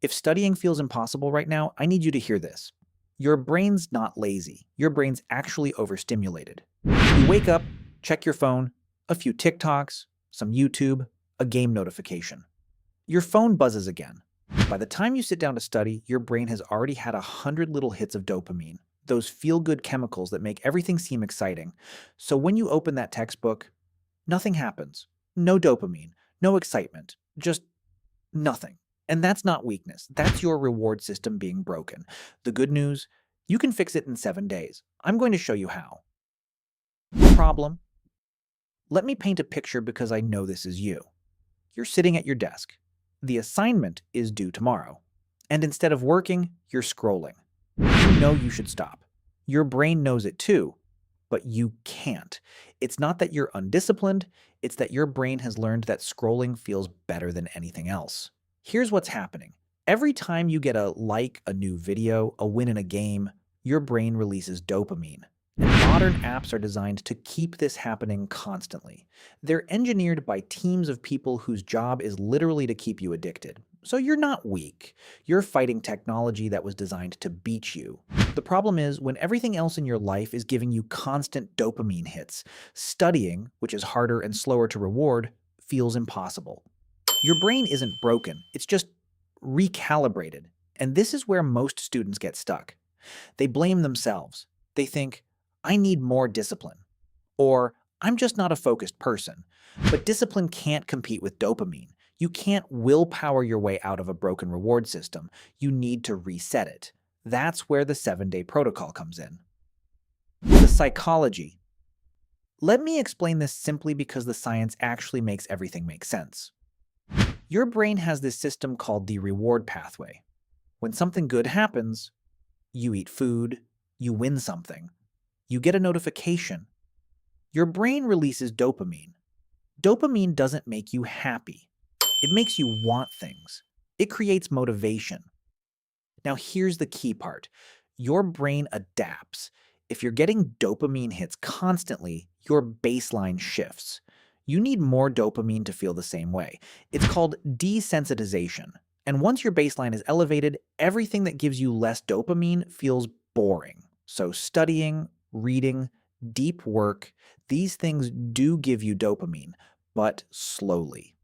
If studying feels impossible right now, I need you to hear this. Your brain's not lazy. Your brain's actually overstimulated. You wake up, check your phone, a few TikToks, some YouTube, a game notification. Your phone buzzes again. By the time you sit down to study, your brain has already had 100 little hits of dopamine, those feel-good chemicals that make everything seem exciting. So when you open that textbook, nothing happens. No dopamine, no excitement, just nothing. And that's not weakness. That's your reward system being broken. The good news, you can fix it in 7 days. I'm going to show you how. Problem? Let me paint a picture because I know this is you. You're sitting at your desk. The assignment is due tomorrow. And instead of working, you're scrolling. You know you should stop. Your brain knows it too, but you can't. It's not that you're undisciplined, it's that your brain has learned that scrolling feels better than anything else. Here's what's happening. Every time you get a new video, a win in a game, your brain releases dopamine. And modern apps are designed to keep this happening constantly. They're engineered by teams of people whose job is literally to keep you addicted. So you're not weak. You're fighting technology that was designed to beat you. The problem is, when everything else in your life is giving you constant dopamine hits, studying, which is harder and slower to reward, feels impossible. Your brain isn't broken, it's just recalibrated. And this is where most students get stuck. They blame themselves. They think, I need more discipline. Or, I'm just not a focused person. But discipline can't compete with dopamine. You can't willpower your way out of a broken reward system. You need to reset it. That's where the 7-day protocol comes in. The psychology. Let me explain this simply because the science actually makes everything make sense. Your brain has this system called the reward pathway. When something good happens, you eat food, you win something, you get a notification. Your brain releases dopamine. Dopamine doesn't make you happy. It makes you want things. It creates motivation. Now here's the key part. Your brain adapts. If you're getting dopamine hits constantly, your baseline shifts. You need more dopamine to feel the same way. It's called desensitization. And once your baseline is elevated, everything that gives you less dopamine feels boring. So studying, reading, deep work, these things do give you dopamine, but slowly,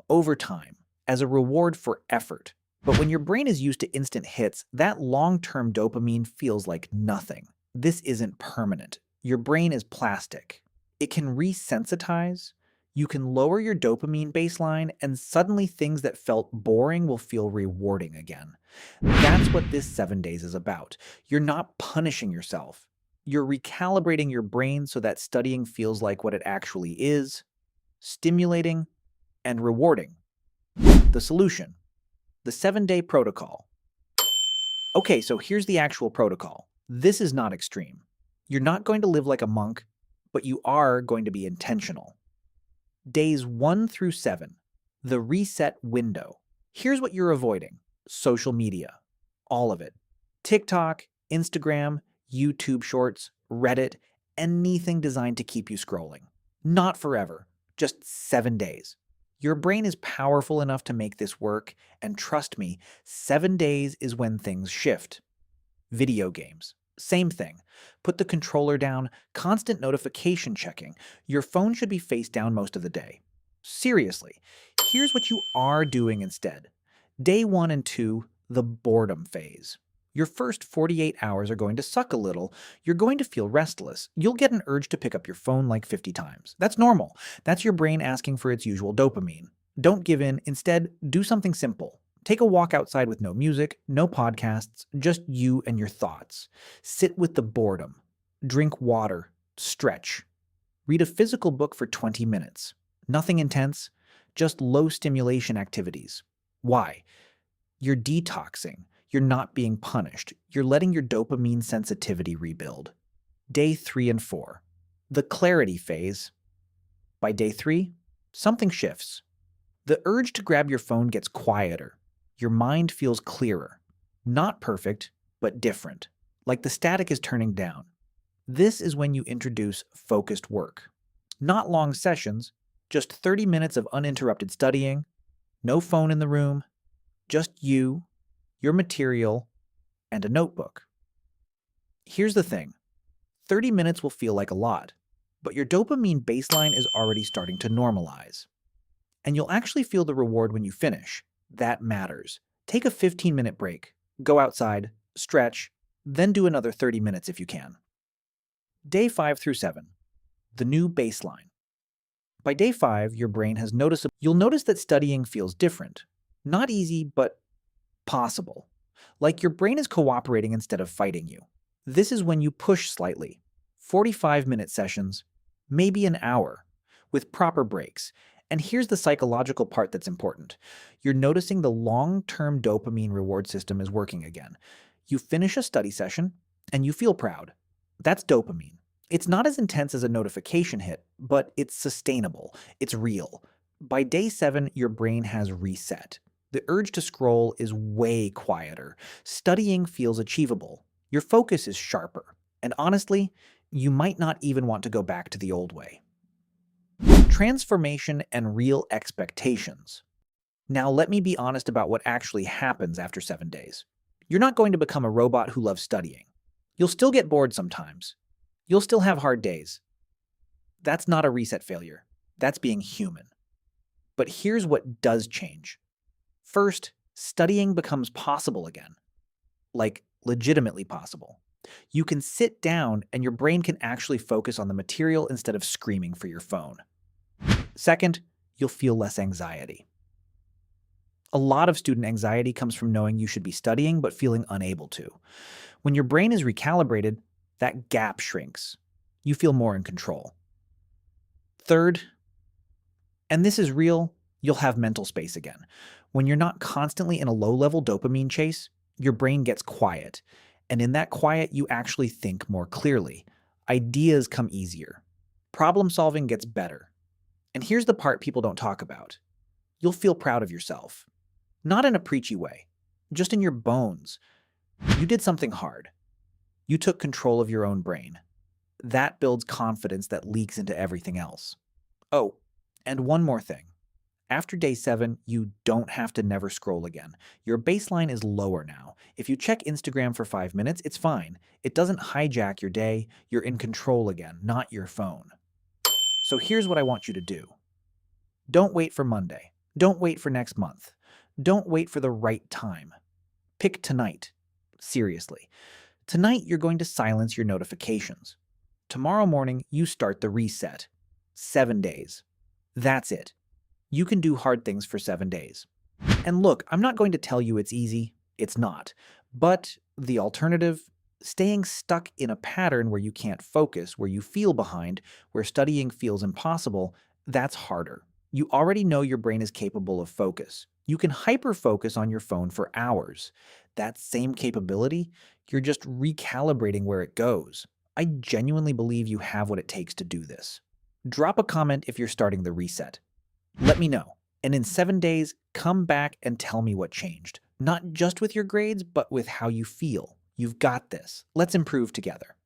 over time, as a reward for effort. But when your brain is used to instant hits, that long-term dopamine feels like nothing. This isn't permanent. Your brain is plastic. It can re-sensitize. You can lower your dopamine baseline, and suddenly things that felt boring will feel rewarding again. That's what this 7 days is about. You're not punishing yourself. You're recalibrating your brain so that studying feels like what it actually is, stimulating and rewarding. The solution. The 7-day protocol. Okay, so here's the actual protocol. This is not extreme. You're not going to live like a monk, but you are going to be intentional. Days 1 through 7, the reset window. Here's what you're avoiding. Social media. All of it. TikTok, Instagram, YouTube Shorts, Reddit, anything designed to keep you scrolling. Not forever, just 7 days. Your brain is powerful enough to make this work, and trust me, 7 days is when things shift. Video games. Same thing. Put the controller down, constant notification checking. Your phone should be face down most of the day. Seriously, here's what you are doing instead. Day 1 and 2, the boredom phase. Your first 48 hours are going to suck a little. You're going to feel restless. You'll get an urge to pick up your phone like 50 times. That's normal. That's your brain asking for its usual dopamine. Don't give in. Instead, do something simple. Take a walk outside with no music, no podcasts, just you and your thoughts. Sit with the boredom. Drink water. Stretch. Read a physical book for 20 minutes. Nothing intense, just low stimulation activities. Why? You're detoxing. You're not being punished. You're letting your dopamine sensitivity rebuild. Day 3 and 4. The clarity phase. By day 3, something shifts. The urge to grab your phone gets quieter. Your mind feels clearer. Not perfect, but different. Like the static is turning down. This is when you introduce focused work. Not long sessions, just 30 minutes of uninterrupted studying, no phone in the room, just you, your material, and a notebook. Here's the thing, 30 minutes will feel like a lot, but your dopamine baseline is already starting to normalize. And you'll actually feel the reward when you finish. That matters. Take a 15-minute break, go outside, stretch, then do another 30 minutes if you can. Day 5 through 7. The new baseline. By day 5, your brain has noticed you'll notice that studying feels different. Not easy, but possible. Like your brain is cooperating instead of fighting you. This is when you push slightly. 45-minute sessions, maybe an hour, with proper breaks. And here's the psychological part that's important. You're noticing the long-term dopamine reward system is working again. You finish a study session, and you feel proud. That's dopamine. It's not as intense as a notification hit, but it's sustainable. It's real. By day 7, your brain has reset. The urge to scroll is way quieter. Studying feels achievable. Your focus is sharper. And honestly, you might not even want to go back to the old way. Transformation and real expectations. Now let me be honest about what actually happens after 7 days. You're not going to become a robot who loves studying. You'll still get bored sometimes. You'll still have hard days. That's not a reset failure. That's being human. But here's what does change. First, studying becomes possible again. Like, legitimately possible. You can sit down and your brain can actually focus on the material instead of screaming for your phone. Second, you'll feel less anxiety. A lot of student anxiety comes from knowing you should be studying but feeling unable to. When your brain is recalibrated, that gap shrinks. You feel more in control. Third, and this is real, you'll have mental space again. When you're not constantly in a low-level dopamine chase, your brain gets quiet. And in that quiet, you actually think more clearly. Ideas come easier. Problem solving gets better. And here's the part people don't talk about. You'll feel proud of yourself. Not in a preachy way, just in your bones. You did something hard. You took control of your own brain. That builds confidence that leaks into everything else. Oh, and one more thing. After day 7, you don't have to never scroll again. Your baseline is lower now. If you check Instagram for 5 minutes, it's fine. It doesn't hijack your day. You're in control again, not your phone. So here's what I want you to do. Don't wait for Monday. Don't wait for next month. Don't wait for the right time. Pick tonight. Seriously. Tonight, you're going to silence your notifications. Tomorrow morning, you start the reset. 7 days. That's it. You can do hard things for 7 days. And look, I'm not going to tell you it's easy. It's not. But the alternative, staying stuck in a pattern where you can't focus, where you feel behind, where studying feels impossible, that's harder. You already know your brain is capable of focus. You can hyper-focus on your phone for hours. That same capability, you're just recalibrating where it goes. I genuinely believe you have what it takes to do this. Drop a comment if you're starting the reset. Let me know. And in 7 days, come back and tell me what changed. Not just with your grades, but with how you feel. You've got this. Let's improve together.